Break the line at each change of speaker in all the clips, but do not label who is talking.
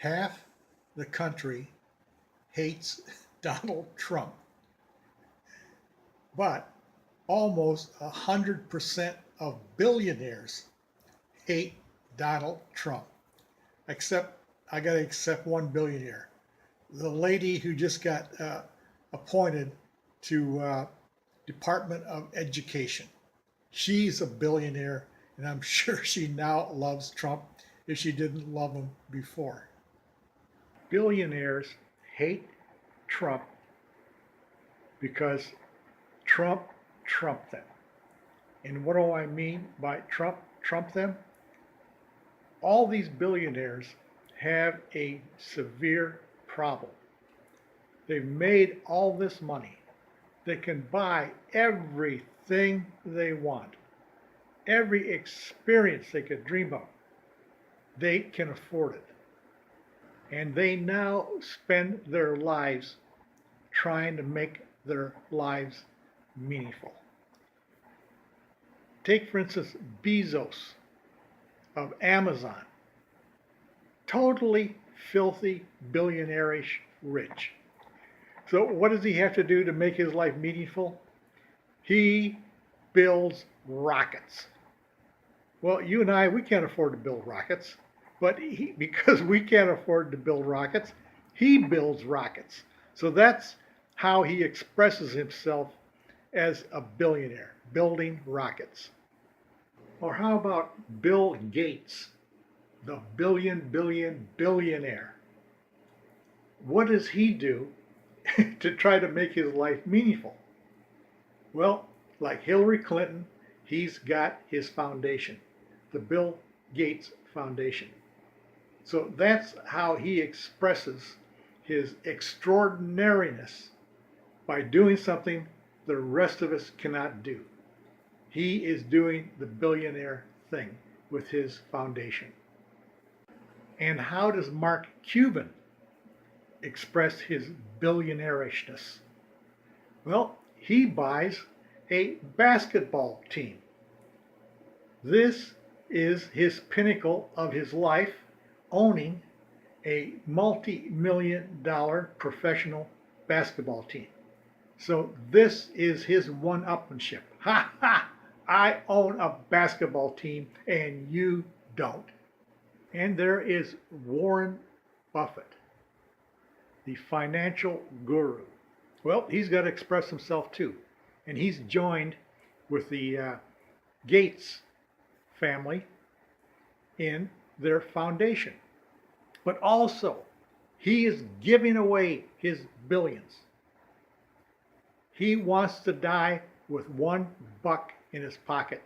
Half the country hates Donald Trump, but almost 100% of billionaires hate Donald Trump. Except, I got to accept one billionaire. The lady who just got appointed to Department of Education. She's a billionaire, and I'm sure she now loves Trump if she didn't love him before. Billionaires hate Trump because Trump trumped them. And what do I mean by trump them? All these billionaires have a severe problem. They've made all this money. They can buy everything they want, every experience they could dream of. They can afford it. And they now spend their lives trying to make their lives meaningful. Take, for instance, Bezos of Amazon. Totally filthy, billionaire-ish rich. So what does he have to do to make his life meaningful? He builds rockets. Well, you and I, we can't afford to build rockets, but because we can't afford to build rockets, he builds rockets. So that's how he expresses himself as a billionaire, building rockets. Or how about Bill Gates, the billionaire? What does he do to try to make his life meaningful? Well, like Hillary Clinton, he's got his foundation, the Bill Gates Foundation. So that's how he expresses his extraordinariness, by doing something the rest of us cannot do. He is doing the billionaire thing with his foundation. And how does Mark Cuban express his billionairishness? Well, he buys a basketball team. This is his pinnacle of his life, owning a multi-million-dollar professional basketball team. So this is his one-upmanship. Ha ha! I own a basketball team and you don't. And there is Warren Buffett, the financial guru. Well, he's got to express himself too. And he's joined with the Gates family in their foundation. But also, he is giving away his billions. He wants to die with $1 in his pocket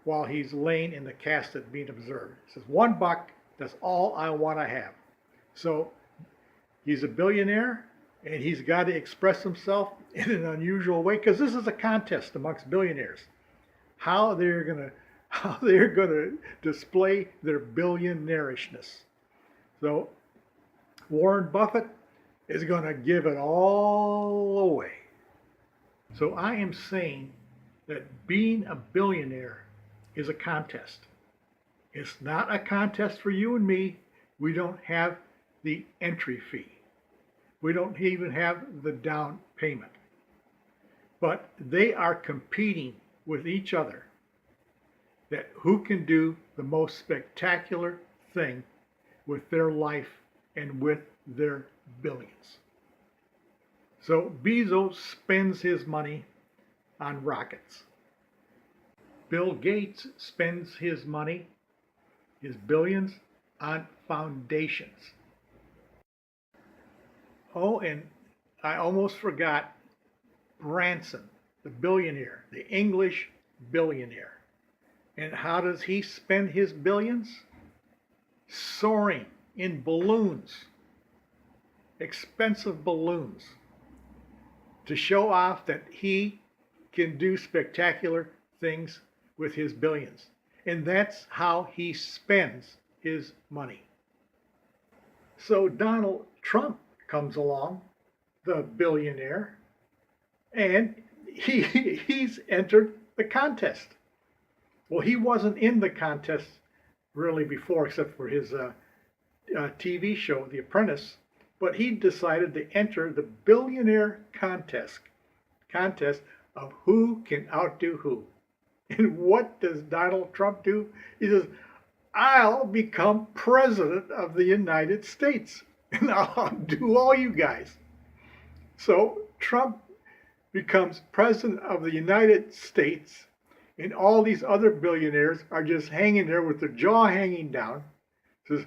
while he's laying in the casket being observed. He says, $1, that's all I want to have. So he's a billionaire, and he's got to express himself in an unusual way, because this is a contest amongst billionaires. How they're gonna display their billionairishness. So Warren Buffett is going to give it all away. So I am saying that being a billionaire is a contest. It's not a contest for you and me. We don't have the entry fee. We don't even have the down payment. But they are competing with each other, that who can do the most spectacular thing with their life and with their billions. So Bezos spends his money on rockets. Bill Gates spends his money, his billions, on foundations. Oh, and I almost forgot Branson, the billionaire, the English billionaire. And how does he spend his billions? Soaring in balloons, expensive balloons, to show off that he can do spectacular things with his billions. And that's how he spends his money. So Donald Trump comes along, the billionaire, and he's entered the contest. Well, he wasn't in the contest really before, except for his TV show, The Apprentice, but he decided to enter the billionaire contest of who can outdo who. And what does Donald Trump do? He says, I'll become president of the United States and I'll outdo all you guys. So Trump becomes president of the United States, and all these other billionaires are just hanging there with their jaw hanging down. Says,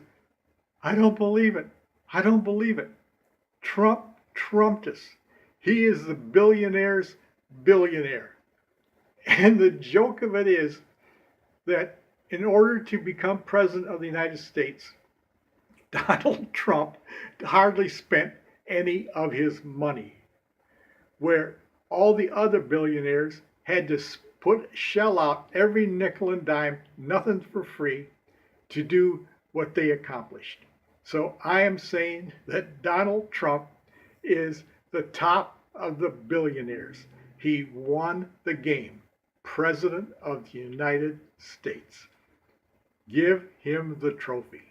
I don't believe it. I don't believe it. Trump trumped us. He is the billionaire's billionaire. And the joke of it is that in order to become president of the United States, Donald Trump hardly spent any of his money, where all the other billionaires had to shell out every nickel and dime, nothing for free, to do what they accomplished. So I am saying that Donald Trump is the top of the billionaires. He won the game, President of the United States. Give him the trophy.